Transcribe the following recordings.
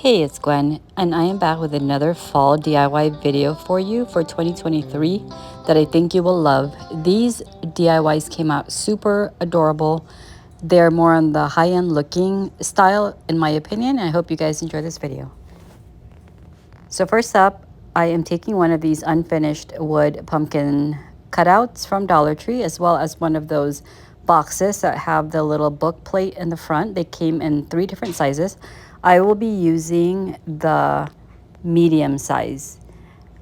Hey, it's Gwen, and I am back with another fall DIY video for you for 2023 that I think you will love. These DIYs came out super adorable. They're more on the high-end looking style, in my opinion. I hope you guys enjoy this video. So first up, I am taking one of these unfinished wood pumpkin cutouts from Dollar Tree, as well as one of those boxes that have the little book plate in the front. They came in 3 different sizes. I will be using the medium size.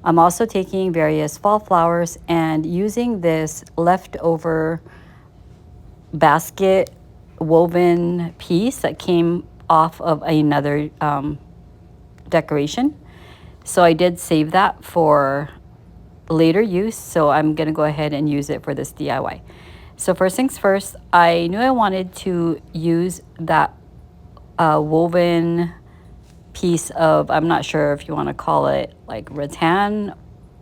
I'm also taking various fall flowers and using this leftover basket woven piece that came off of another decoration. So I did save that for later use, so I'm gonna go ahead and use it for this DIY. So first things first, I knew I wanted to use that woven piece of, I'm not sure if you want to call it like rattan,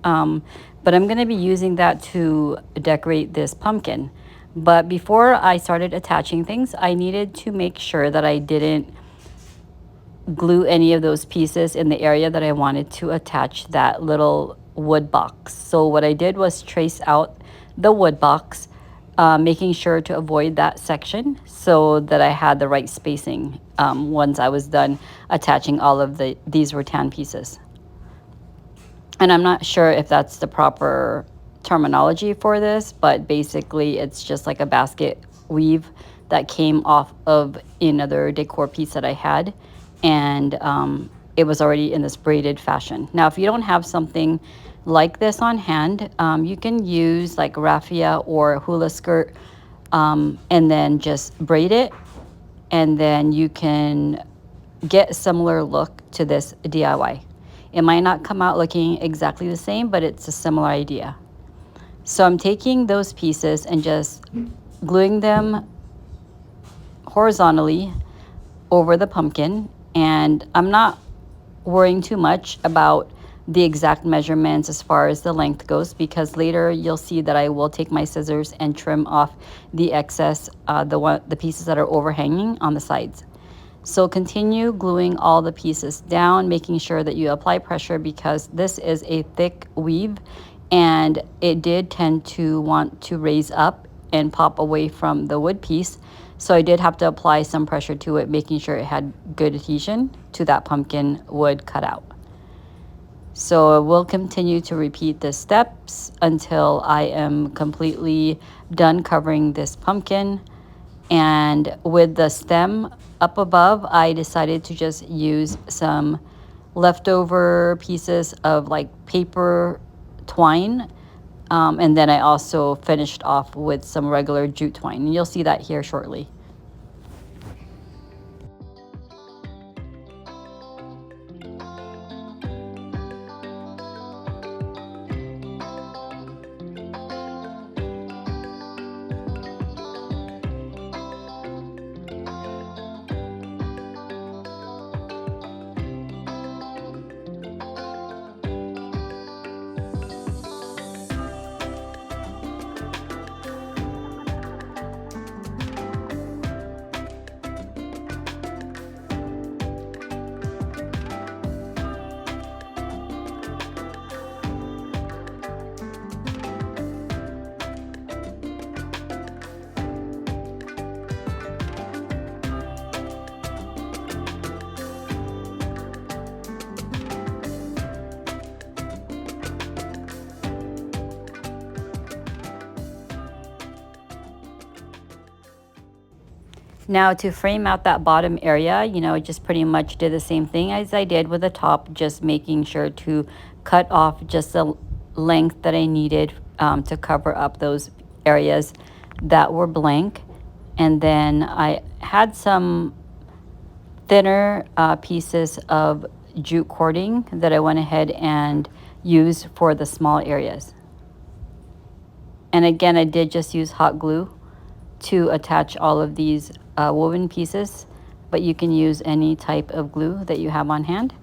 but I'm going to be using that to decorate this pumpkin. But before I started attaching things, I needed to make sure that I didn't glue any of those pieces in the area that I wanted to attach that little wood box. So what I did was trace out the wood box, making sure to avoid that section so that I had the right spacing once I was done attaching all of these rattan pieces. And I'm not sure if that's the proper terminology for this, but basically it's just like a basket weave that came off of another decor piece that I had, and it was already in this braided fashion. Now, if you don't have something like this on hand, you can use like raffia or hula skirt, and then just braid it, and then you can get a similar look to this DIY. It might not come out looking exactly the same, but it's a similar idea. So I'm taking those pieces and just gluing them horizontally over the pumpkin, and I'm not worrying too much about the exact measurements as far as the length goes, because later you'll see that I will take my scissors and trim off the excess, the pieces that are overhanging on the sides. So continue gluing all the pieces down, making sure that you apply pressure, because this is a thick weave and it did tend to want to raise up and pop away from the wood piece. So I did have to apply some pressure to it, making sure it had good adhesion to that pumpkin wood cutout. So we'll continue to repeat the steps until I am completely done covering this pumpkin. And with the stem up above, I decided to just use some leftover pieces of like paper twine. And then I also finished off with some regular jute twine. And you'll see that here shortly. Now to frame out that bottom area, I just pretty much did the same thing as I did with the top, just making sure to cut off just the length that I needed to cover up those areas that were blank. And then I had some thinner pieces of jute cording that I went ahead and used for the small areas. And again, I did just use hot glue to attach all of these woven pieces, but you can use any type of glue that you have on hand.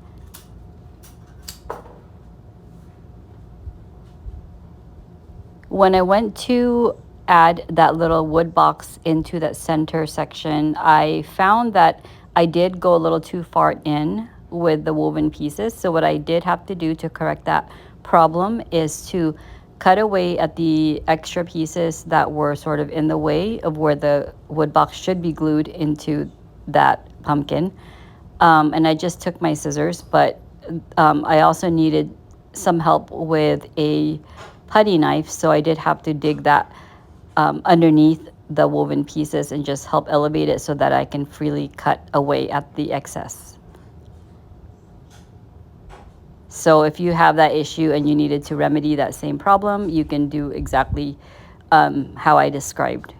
When I went to add that little wood box into that center section, I found that I did go a little too far in with the woven pieces. So what I did have to do to correct that problem is to cut away at the extra pieces that were sort of in the way of where the wood box should be glued into that pumpkin. And I just took my scissors, but I also needed some help with a putty knife, so I did have to dig that underneath the woven pieces and just help elevate it so that I can freely cut away at the excess. So if you have that issue and you needed to remedy that same problem, you can do exactly how I described.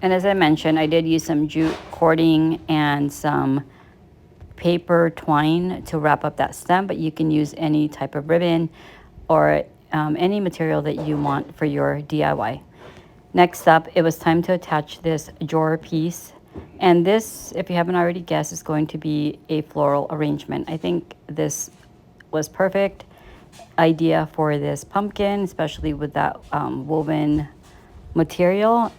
And as I mentioned, I did use some jute cording and some paper twine to wrap up that stem, but you can use any type of ribbon or any material that you want for your DIY. Next up, it was time to attach this drawer piece. And this, if you haven't already guessed, is going to be a floral arrangement. I think this was perfect idea for this pumpkin, especially with that woven material.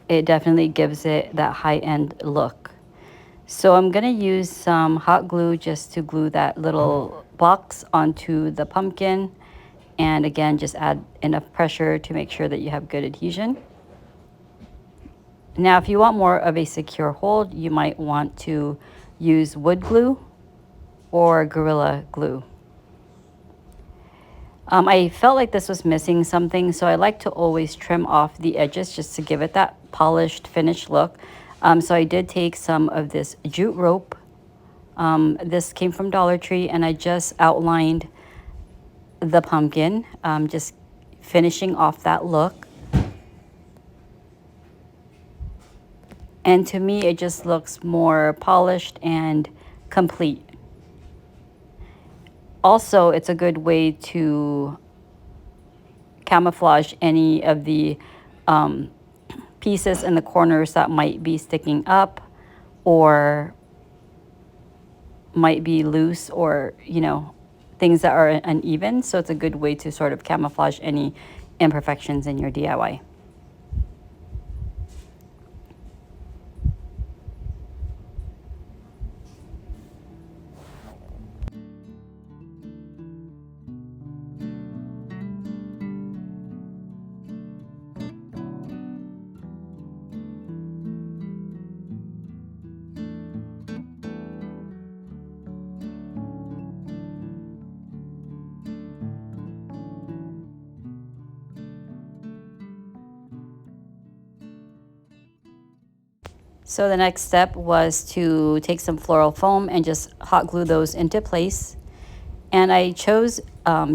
It definitely gives it that high-end look. So I'm gonna use some hot glue just to glue that little box onto the pumpkin. And again, just add enough pressure to make sure that you have good adhesion. Now, if you want more of a secure hold, you might want to use wood glue or Gorilla Glue. I felt like this was missing something, so I like to always trim off the edges just to give it that polished, finished look. So I did take some of this jute rope. This came from Dollar Tree, and I just outlined the pumpkin, just finishing off that look. And to me, it just looks more polished and complete. Also, it's a good way to camouflage any of the pieces in the corners that might be sticking up or might be loose, or, you know, things that are uneven. So it's a good way to sort of camouflage any imperfections in your DIY. So the next step was to take some floral foam and just hot glue those into place. And I chose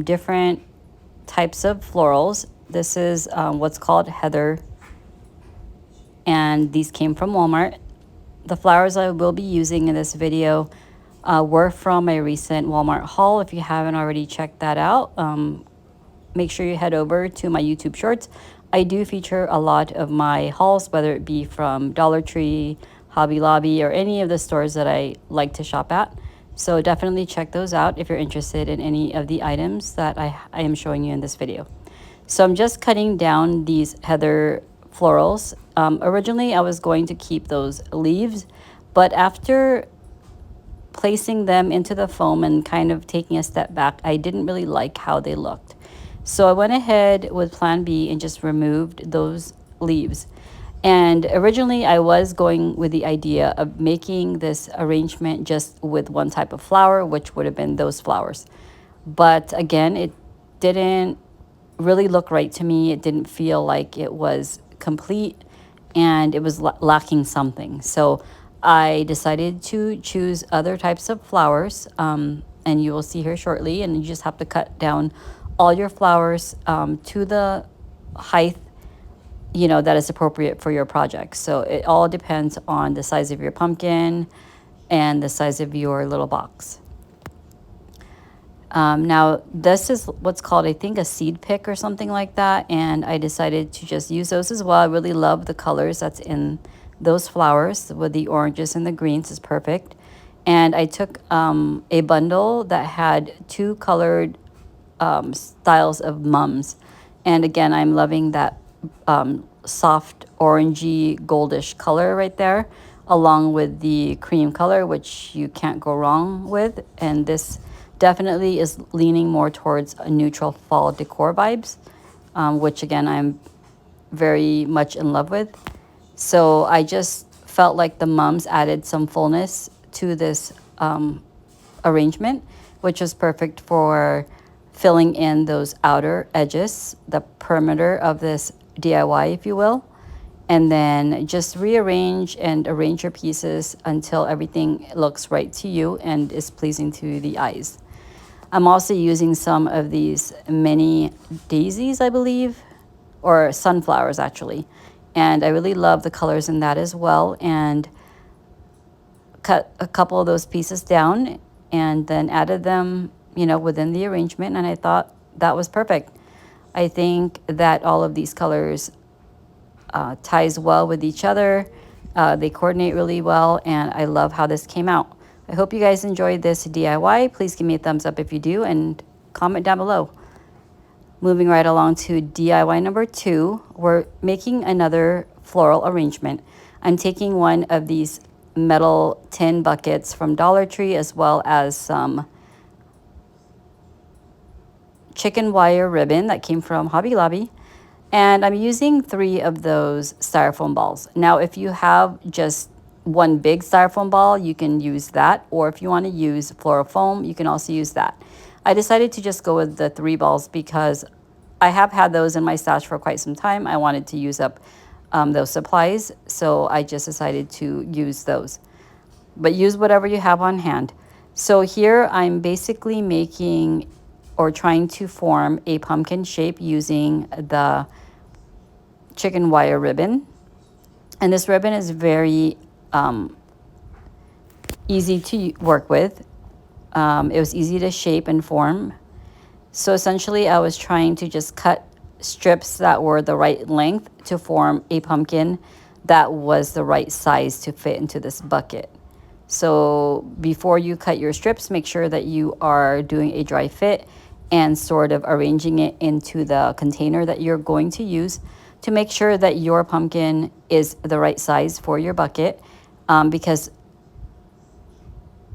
different types of florals. This is what's called heather, and these came from Walmart. The flowers I will be using in this video were from a recent Walmart haul. If you haven't already checked that out, make sure you head over to my YouTube shorts. I do feature a lot of my hauls, whether it be from Dollar Tree, Hobby Lobby, or any of the stores that I like to shop at. So definitely check those out if you're interested in any of the items that I am showing you in this video. So I'm just cutting down these heather florals. Originally, I was going to keep those leaves, but after placing them into the foam and kind of taking a step back, I didn't really like how they looked. So I went ahead with plan B and just removed those leaves. And originally I was going with the idea of making this arrangement just with one type of flower, which would have been those flowers. But again, it didn't really look right to me. It didn't feel like it was complete, and it was lacking something. So I decided to choose other types of flowers, and you will see here shortly. And you just have to cut down all your flowers to the height, that is appropriate for your project. So it all depends on the size of your pumpkin and the size of your little box. Now, this is what's called, I think, a seed pick or something like that. And I decided to just use those as well. I really love the colors that's in those flowers with the oranges and the greens is perfect. And I took a bundle that had two colored styles of mums. And again, I'm loving that soft orangey goldish color right there, along with the cream color, which you can't go wrong with. And this definitely is leaning more towards a neutral fall decor vibes, which again, I'm very much in love with. So I just felt like the mums added some fullness to this arrangement, which was perfect for filling in those outer edges, the perimeter of this DIY, if you will. And then just rearrange and arrange your pieces until everything looks right to you and is pleasing to the eyes. I'm also using some of these mini daisies, I believe, or sunflowers actually. And I really love the colors in that as well. And cut a couple of those pieces down and then added them, within the arrangement. And I thought that was perfect. I think that all of these colors ties well with each other. They coordinate really well, and I love how this came out. I hope you guys enjoyed this DIY. Please give me a thumbs up if you do, and comment down below. Moving right along to DIY number 2, we're making another floral arrangement. I'm taking one of these metal tin buckets from Dollar Tree, as well as some chicken wire ribbon that came from Hobby Lobby. And I'm using 3 of those styrofoam balls. Now, if you have just one big styrofoam ball, you can use that. Or if you want to use floral foam, you can also use that. I decided to just go with the 3 balls because I have had those in my stash for quite some time. I wanted to use up those supplies, so I just decided to use those. But use whatever you have on hand. So here I'm basically making or trying to form a pumpkin shape using the chicken wire ribbon. And this ribbon is very easy to work with. It was easy to shape and form. So essentially I was trying to just cut strips that were the right length to form a pumpkin that was the right size to fit into this bucket. So before you cut your strips, make sure that you are doing a dry fit and sort of arranging it into the container that you're going to use to make sure that your pumpkin is the right size for your bucket, because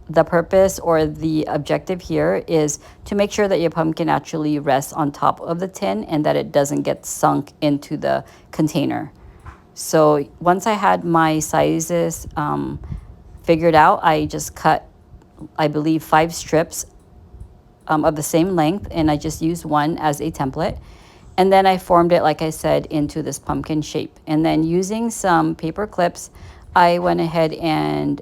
the purpose or the objective here is to make sure that your pumpkin actually rests on top of the tin and that it doesn't get sunk into the container. So once I had my sizes figured out, I just cut, I believe, 5 strips of the same length, and I just used one as a template. And then I formed it, like I said, into this pumpkin shape. And then using some paper clips, I went ahead and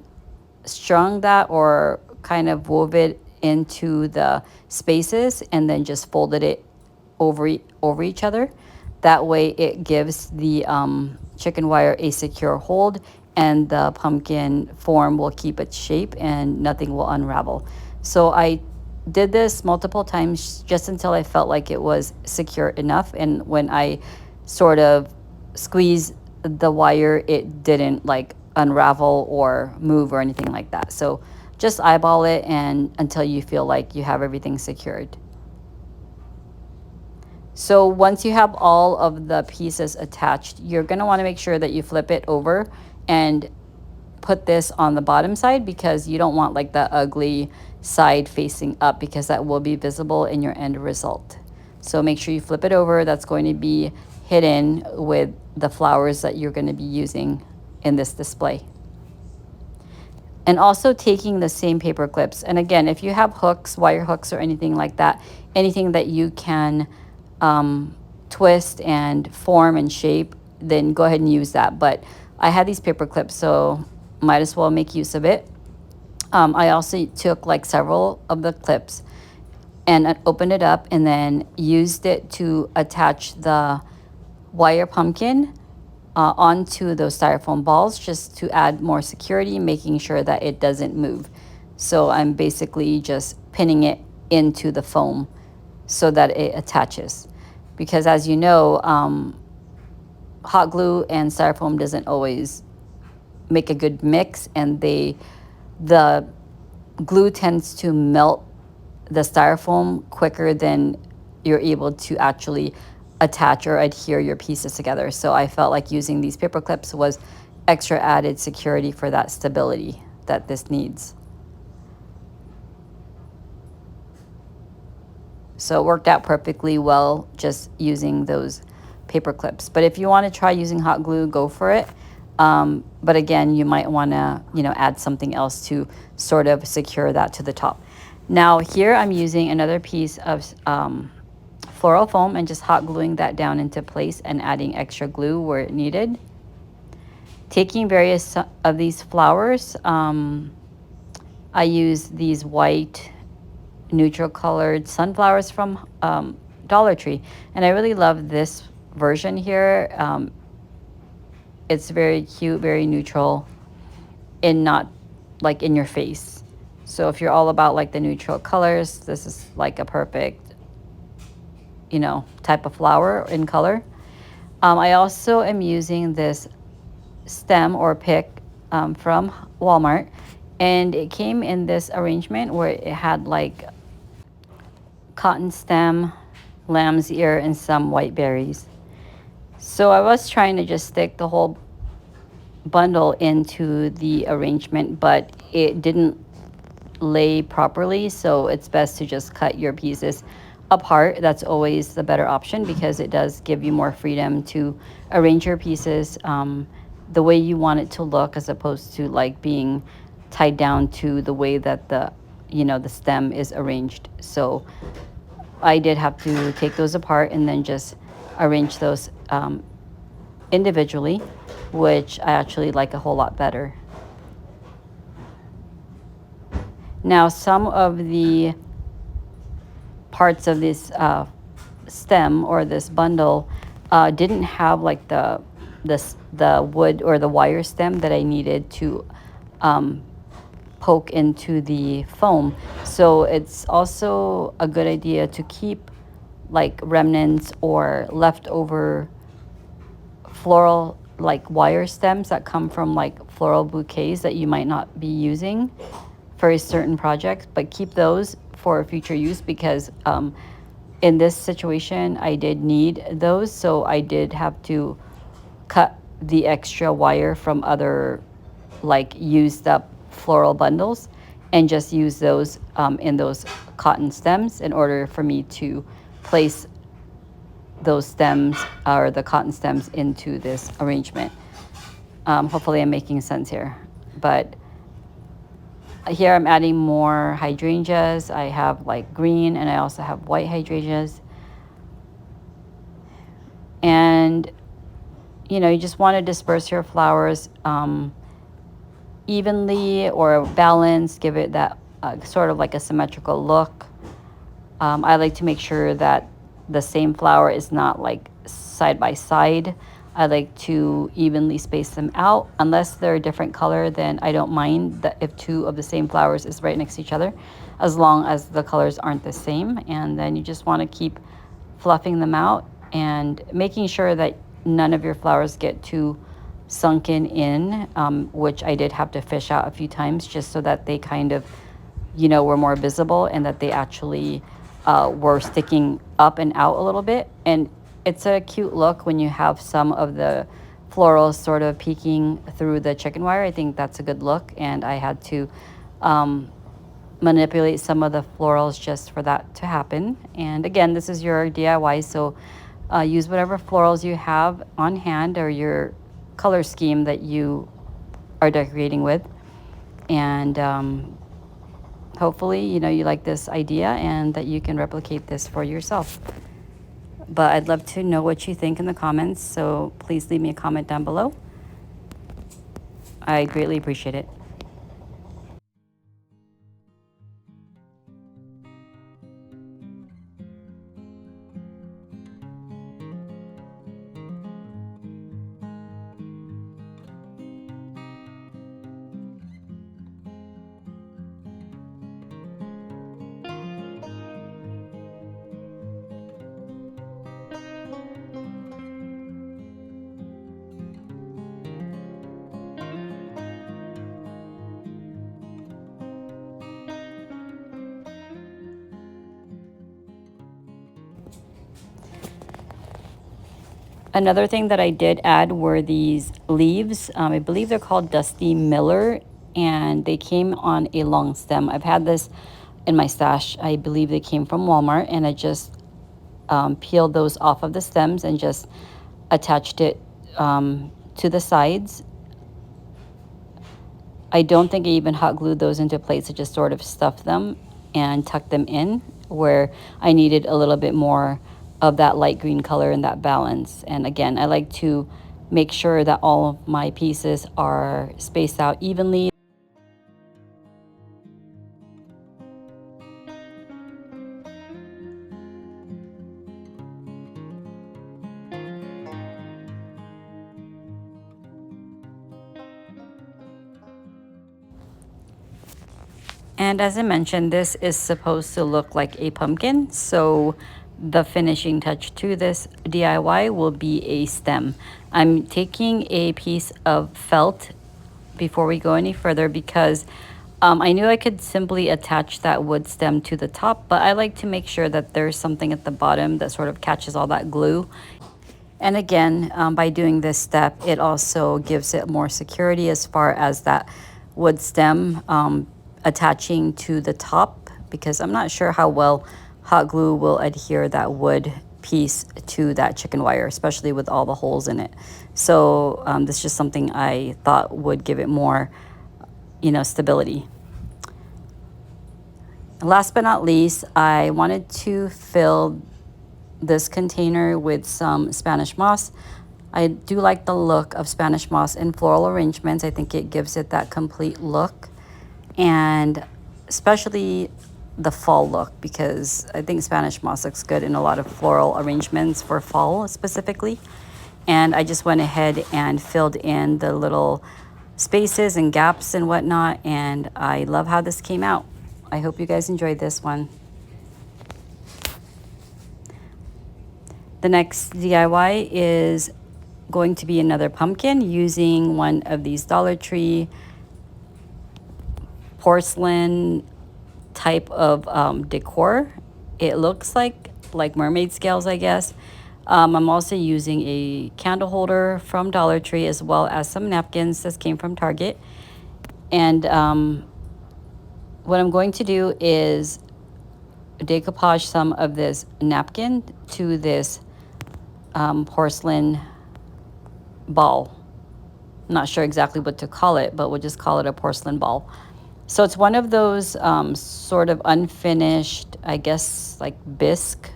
strung that or kind of wove it into the spaces and then just folded it over each other. That way it gives the chicken wire a secure hold, and the pumpkin form will keep its shape and nothing will unravel. So I did this multiple times just until I felt like it was secure enough. And when I sort of squeezed the wire, it didn't like unravel or move or anything like that. So just eyeball it and until you feel like you have everything secured. So once you have all of the pieces attached, you're going to want to make sure that you flip it over and put this on the bottom side because you don't want like the ugly side facing up, because that will be visible in your end result. So make sure you flip it over. That's going to be hidden with the flowers that you're going to be using in this display. And also taking the same paper clips. And again, if you have hooks, wire hooks or anything like that, anything that you can twist and form and shape, then go ahead and use that. But I had these paper clips, so might as well make use of it. I also took like several of the clips and opened it up and then used it to attach the wire pumpkin onto those styrofoam balls, just to add more security, making sure that it doesn't move. So I'm basically just pinning it into the foam so that it attaches. Because as you know, hot glue and styrofoam doesn't always make a good mix, and the glue tends to melt the styrofoam quicker than you're able to actually attach or adhere your pieces together. So I felt like using these paper clips was extra added security for that stability that this needs. So it worked out perfectly well just using those paper clips. But if you want to try using hot glue, go for it. But again, you might want to, add something else to sort of secure that to the top. Now here I'm using another piece of floral foam and just hot gluing that down into place and adding extra glue where it needed. Taking various of these flowers, I use these white neutral colored sunflowers from Dollar Tree, and I really love this version here. It's very cute, very neutral, and not like in your face. So if you're all about like the neutral colors, this is like a perfect type of flower in color. I also am using this stem or pick from Walmart, and it came in this arrangement where it had like cotton stem, lamb's ear, and some white berries. So I was trying to just stick the whole bundle into the arrangement, but it didn't lay properly, so it's best to just cut your pieces apart. That's always the better option because it does give you more freedom to arrange your pieces the way you want it to look, as opposed to like being tied down to the way that the stem is arranged. So I did have to take those apart and then just arrange those individually, which I actually like a whole lot better. Now, some of the parts of this stem or this bundle didn't have like the wood or the wire stem that I needed to poke into the foam. So it's also a good idea to keep like remnants or leftover floral like wire stems that come from like floral bouquets that you might not be using for a certain project, but keep those for future use, because in this situation I did need those, so I did have to cut the extra wire from other like used up floral bundles and just use those in those cotton stems in order for me to place those stems or the cotton stems into this arrangement. Hopefully I'm making sense here. But here I'm adding more hydrangeas. I have like green and I also have white hydrangeas. And you just want to disperse your flowers evenly or balanced, give it that sort of like a symmetrical look. I like to make sure that the same flower is not like side by side. I like to evenly space them out. Unless they're a different color, then I don't mind that if two of the same flowers is right next to each other, as long as the colors aren't the same. And then you just want to keep fluffing them out and making sure that none of your flowers get too sunken in, which I did have to fish out a few times just so that they kind of, were more visible and that they actually were sticking up and out a little bit. And it's a cute look when you have some of the florals sort of peeking through the chicken wire. I think that's a good look, and I had to manipulate some of the florals just for that to happen. And again, this is your DIY, so use whatever florals you have on hand or your color scheme that you are decorating with. And hopefully, you like this idea and that you can replicate this for yourself. But I'd love to know what you think in the comments, so please leave me a comment down below. I greatly appreciate it. Another thing that I did add were these leaves. I believe they're called Dusty Miller, and they came on a long stem. I've had this in my stash. I believe they came from Walmart, and I just peeled those off of the stems and just attached it to the sides. I don't think I even hot glued those into place. I just sort of stuffed them and tucked them in where I needed a little bit more of that light green color and that balance. And again, I like to make sure that all of my pieces are spaced out evenly. And as I mentioned, this is supposed to look like a pumpkin. So the finishing touch to this DIY will be a stem. I'm taking a piece of felt before we go any further because I knew I could simply attach that wood stem to the top, but I like to make sure that there's something at the bottom that sort of catches all that glue. And again, by doing this step, it also gives it more security as far as that wood stem attaching to the top, because I'm not sure how well hot glue will adhere that wood piece to that chicken wire, especially with all the holes in it. So this is just something I thought would give it more, stability. Last but not least, I wanted to fill this container with some Spanish moss. I do like the look of Spanish moss in floral arrangements. I think it gives it that complete look, and especially the fall look, because I think Spanish moss looks good in a lot of floral arrangements for fall specifically. And I just went ahead and filled in the little spaces and gaps and whatnot, and I love how this came out. I hope you guys enjoyed this one. The next DIY is going to be another pumpkin using one of these Dollar Tree porcelain type of decor. It looks like mermaid scales, I guess. I'm also using a candle holder from Dollar Tree as well as some napkins. This came from Target. And what I'm going to do is decoupage some of this napkin to this porcelain ball. I'm not sure exactly what to call it, but we'll just call it a porcelain ball. So it's one of those sort of unfinished, I guess, like bisque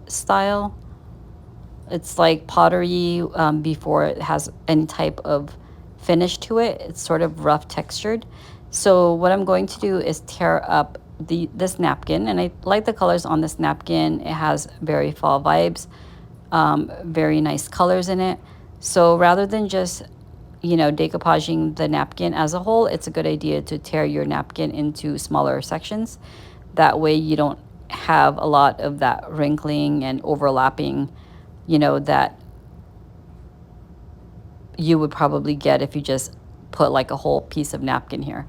style. It's like pottery before it has any type of finish to it. It's sort of rough textured. So what I'm going to do is tear up this napkin, and I like the colors on this napkin. It has very fall vibes, very nice colors in it. So rather than just decoupaging the napkin as a whole, it's a good idea to tear your napkin into smaller sections. That way you don't have a lot of that wrinkling and overlapping, that you would probably get if you just put like a whole piece of napkin here.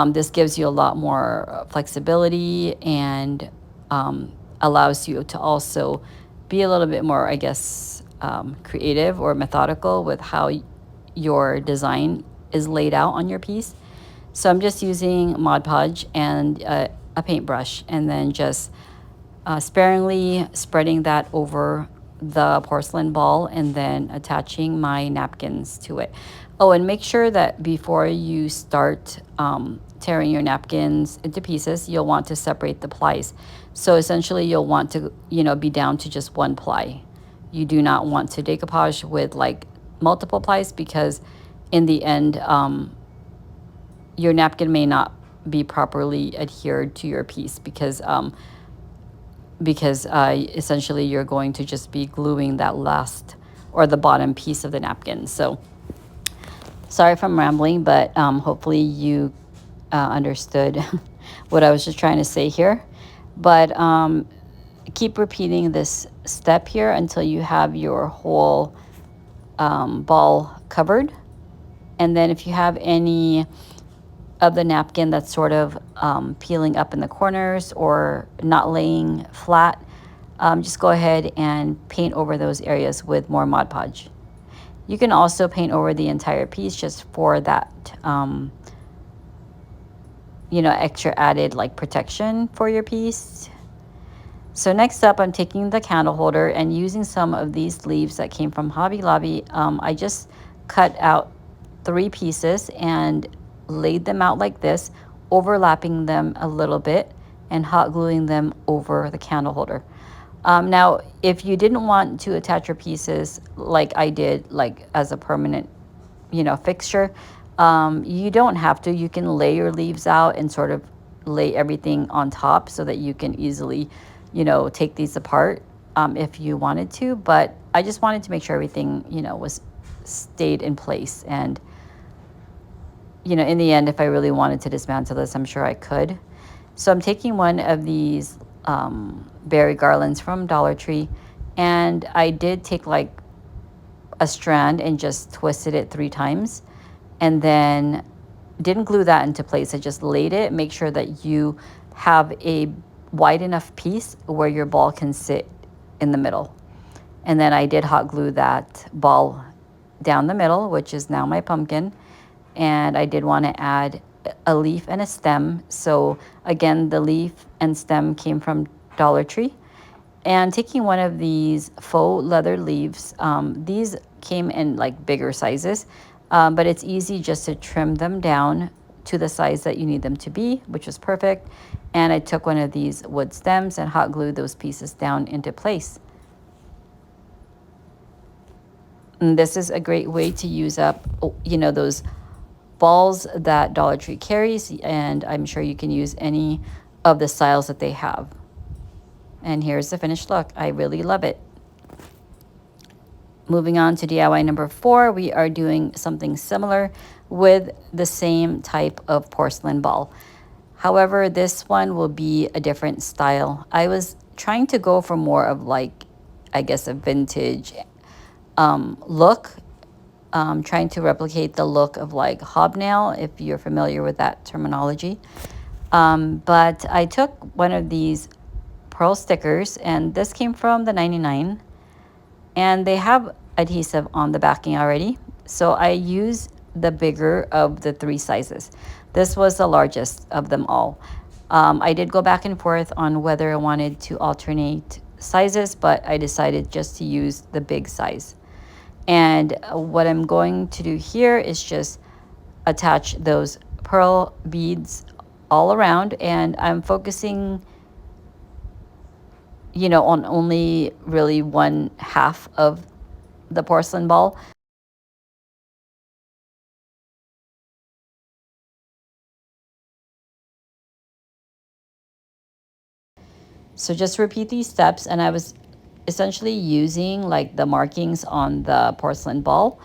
This gives you a lot more flexibility and allows you to also be a little bit more, I guess, creative or methodical with how your design is laid out on your piece. So I'm just using Mod Podge and a paintbrush, and then just sparingly spreading that over the porcelain ball and then attaching my napkins to it. Oh, and make sure that before you start tearing your napkins into pieces, you'll want to separate the plies. So essentially you'll want to, be down to just one ply. You do not want to decoupage with like multiple plies, because in the end, your napkin may not be properly adhered to your piece, because essentially you're going to just be gluing that last or the bottom piece of the napkin. So sorry if I'm rambling, but hopefully you understood what I was just trying to say here. But keep repeating this step here until you have your whole ball covered. And then if you have any of the napkin that's sort of peeling up in the corners or not laying flat, just go ahead and paint over those areas with more Mod Podge. You can also paint over the entire piece just for that, extra added like protection for your piece. So next up, I'm taking the candle holder and using some of these leaves that came from Hobby Lobby. I just cut out 3 pieces and laid them out like this, overlapping them a little bit and hot gluing them over the candle holder. Now, if you didn't want to attach your pieces like I did, like as a permanent, fixture, you don't have to. You can lay your leaves out and sort of lay everything on top so that you can easily, take these apart if you wanted to. But I just wanted to make sure everything, was stayed in place. And, in the end, if I really wanted to dismantle this, I'm sure I could. So I'm taking one of these berry garlands from Dollar Tree, and I did take like a strand and just twisted it 3 times, and then didn't glue that into place. I just laid it. Make sure that you have a wide enough piece where your ball can sit in the middle. And then I did hot glue that ball down the middle, which is now my pumpkin. And I did want to add a leaf and a stem. So again, the leaf and stem came from Dollar Tree. And taking one of these faux leather leaves, these came in like bigger sizes, but it's easy just to trim them down to the size that you need them to be, which was perfect. And I took one of these wood stems and hot glued those pieces down into place. And this is a great way to use up, those balls that Dollar Tree carries, and I'm sure you can use any of the styles that they have. And here's the finished look. I really love it. Moving on to DIY number 4, we are doing something similar with the same type of porcelain ball. However, this one will be a different style. I was trying to go for more of like, I guess, a vintage look, trying to replicate the look of like hobnail, if you're familiar with that terminology. But I took one of these pearl stickers, and this came from the 99, and they have adhesive on the backing already. So I use the bigger of the 3 sizes. This was the largest of them all. I did go back and forth on whether I wanted to alternate sizes, but I decided just to use the big size. And what I'm going to do here is just attach those pearl beads all around, and I'm focusing, on only really 1/2 of the porcelain ball. So just repeat these steps, and I was essentially using like the markings on the porcelain ball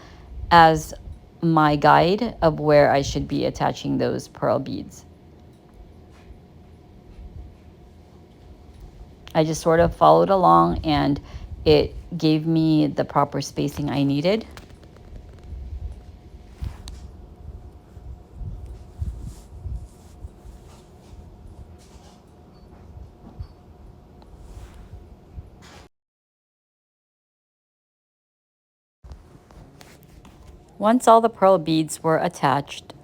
as my guide of where I should be attaching those pearl beads. I just sort of followed along, and it gave me the proper spacing I needed. Once all the pearl beads were attached,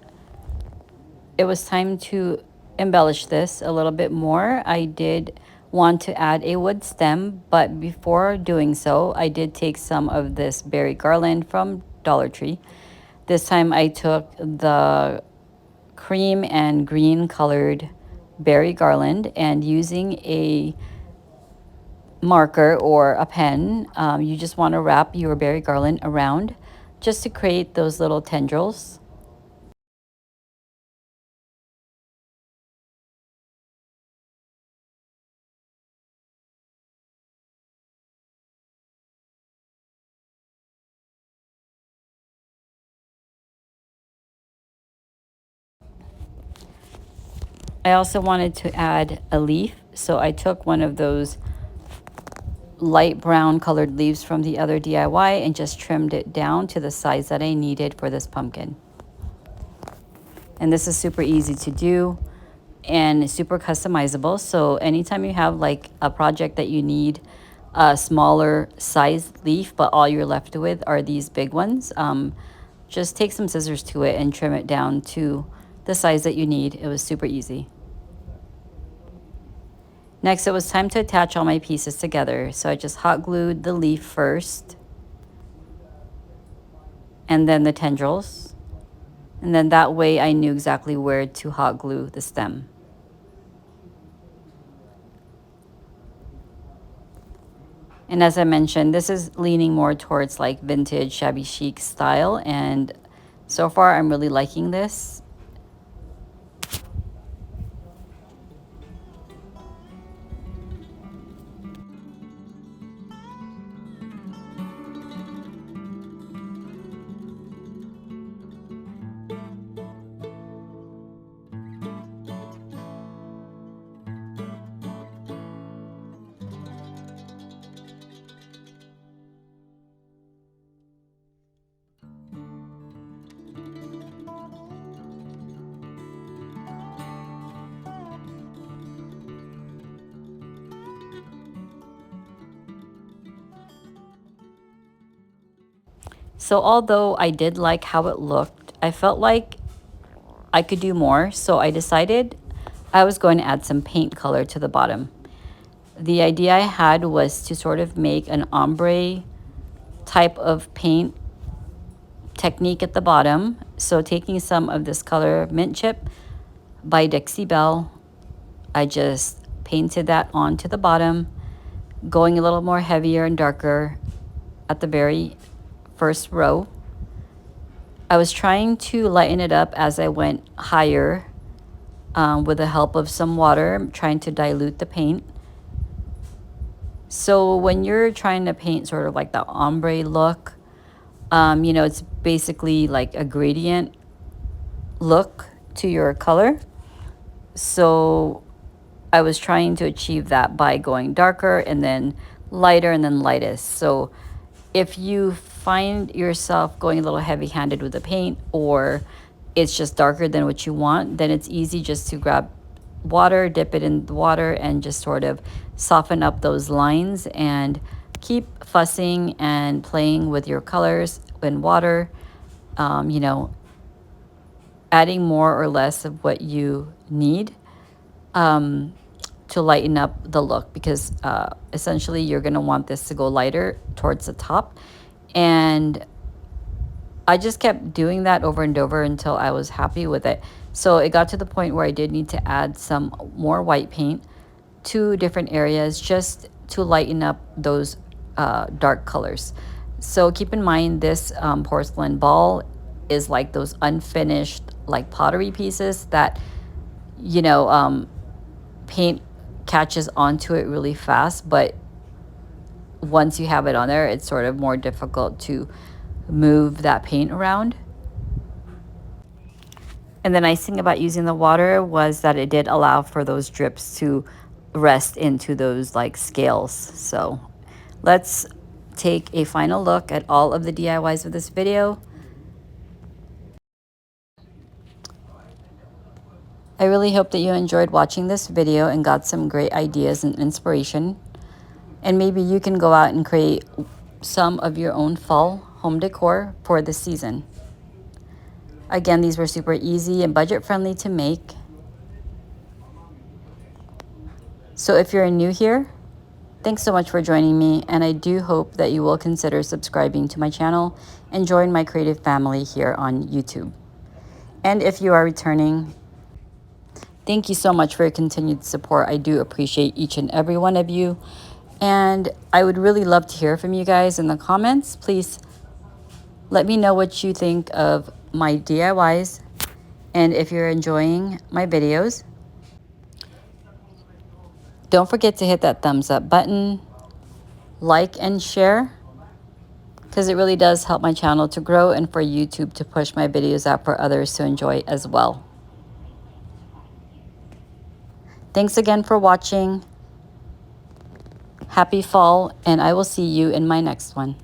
it was time to embellish this a little bit more. I did want to add a wood stem, but before doing so, I did take some of this berry garland from Dollar Tree. This time I took the cream and green colored berry garland, and using a marker or a pen, you just want to wrap your berry garland around just to create those little tendrils. I also wanted to add a leaf, so I took one of those light brown colored leaves from the other DIY and just trimmed it down to the size that I needed for this pumpkin. And this is super easy to do and super customizable. So anytime you have like a project that you need a smaller size leaf, but all you're left with are these big ones, just take some scissors to it and trim it down to the size that you need. It was super easy. Next, it was time to attach all my pieces together. So I just hot glued the leaf first, and then the tendrils. And then that way I knew exactly where to hot glue the stem. And as I mentioned, this is leaning more towards like vintage shabby chic style. And so far I'm really liking this. So although I did like how it looked, I felt like I could do more. So I decided I was going to add some paint color to the bottom. The idea I had was to sort of make an ombre type of paint technique at the bottom. So taking some of this color Mint Chip by Dixie Belle, I just painted that onto the bottom, going a little more heavier and darker at the very first row. I was trying to lighten it up as I went higher with the help of some water, trying to dilute the paint. So when you're trying to paint sort of like the ombre look, you know, it's basically like a gradient look to your color. So I was trying to achieve that by going darker and then lighter and then lightest. So if you find yourself going a little heavy-handed with the paint, or it's just darker than what you want, then it's easy just to grab water, dip it in the water, and just sort of soften up those lines and keep fussing and playing with your colors in water, you know, adding more or less of what you need to lighten up the look, because essentially you're going to want this to go lighter towards the top. And I just kept doing that over and over until I was happy with it. So it got to the point where I did need to add some more white paint to different areas just to lighten up those dark colors. So keep in mind, this porcelain ball is like those unfinished like pottery pieces that, you know, paint catches onto it really fast, but once you have it on there, it's sort of more difficult to move that paint around. And the nice thing about using the water was that it did allow for those drips to rest into those like scales. So let's take a final look at all of the DIYs of this video. I really hope that you enjoyed watching this video and got some great ideas and inspiration. And maybe you can go out and create some of your own fall home decor for this season. Again, these were super easy and budget friendly to make. So if you're new here, thanks so much for joining me, and I do hope that you will consider subscribing to my channel and join my creative family here on YouTube. And if you are returning, thank you so much for your continued support. I do appreciate each and every one of you. And I would really love to hear from you guys in the comments. Please let me know what you think of my DIYs and if you're enjoying my videos. Don't forget to hit that thumbs up button, like and share, because it really does help my channel to grow and for YouTube to push my videos out for others to enjoy as well. Thanks again for watching. Happy fall, and I will see you in my next one.